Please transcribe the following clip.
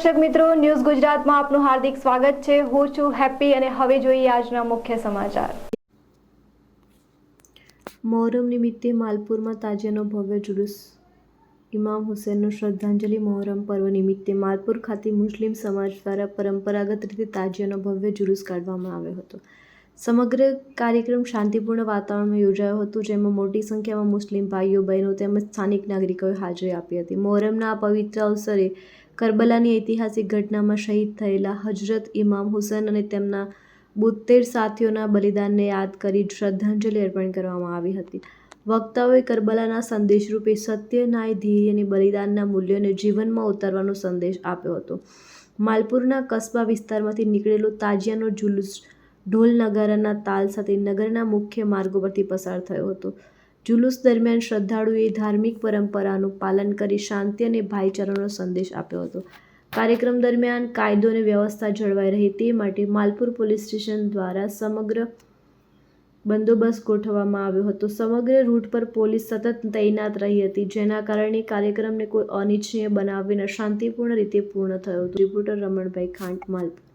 દર્શક મિત્રો, ન્યૂઝ ગુજરાતમાં આપનું હાર્દિક સ્વાગત છે। હું છું હેપી અને હવે જોઈએ આજના મુખ્ય સમાચાર। મોહરમ નિમિત્તે માલપુરમાં તાજિયાનો ભવ્ય જુલુસ। ઇમામ હુસૈનનો શ્રદ્ધાંજલિ મોહરમ પર્વ નિમિત્તે માલપુર ખાતે મુસ્લિમ સમાજ દ્વારા પરંપરાગત રીતે તાજિયાનો ભવ્ય જુલુસ કાઢવામાં આવ્યો હતો। સમગ્ર કાર્યક્રમ શાંતિપૂર્ણ વાતાવરણમાં યોજાયો હતો, જેમાં મોટી સંખ્યામાં મુસ્લિમ ભાઈઓ બહેનો તેમજ સ્થાનિક નાગરિકોએ હાજરી આપી હતી। મોહરમના આ પવિત્ર અવસરે કરબલાની ઐતિહાસિક ઘટનામાં શહીદ થયેલા હજરત ઇમામ હુસૈન અને તેમના 72 સાથીઓના બલિદાનને યાદ કરી શ્રદ્ધાંજલિ અર્પણ કરવામાં આવી હતી। વક્તાઓએ કરબલાના સંદેશરૂપે સત્ય, ન્યાય, ધૈર્ય અને બલિદાનના મૂલ્યોને જીવનમાં ઉતારવાનો સંદેશ આપ્યો હતો। માલપુરના કસ્બા વિસ્તારમાંથી નીકળેલો તાજિયાનો જુલુસ ઢોલ નગારાના તાલ સાથે નગરના મુખ્ય માર્ગો પરથી પસાર થયો હતો। જુલુસ દરમિયાન શ્રદ્ધાળુઓએ ધાર્મિક પરંપરાનું પાલન કરી શાંતિ અને ભાઈચારાનો સંદેશ આપ્યો હતો। કાર્યક્રમ દરમિયાન કાયદો અને વ્યવસ્થા જળવાઈ રહે તે માટે માલપુર પોલીસ સ્ટેશન દ્વારા સમગ્ર બંદોબસ્ત ગોઠવવામાં આવ્યો હતો। સમગ્ર રૂટ પર પોલીસ સતત તૈનાત રહી હતી, જેના કારણે કાર્યક્રમને કોઈ અનિચ્છનીય બનાવ વિના શાંતિપૂર્ણ રીતે પૂર્ણ થયો હતો। રિપોર્ટર રમણભાઈ ખાંટ, માલપુર।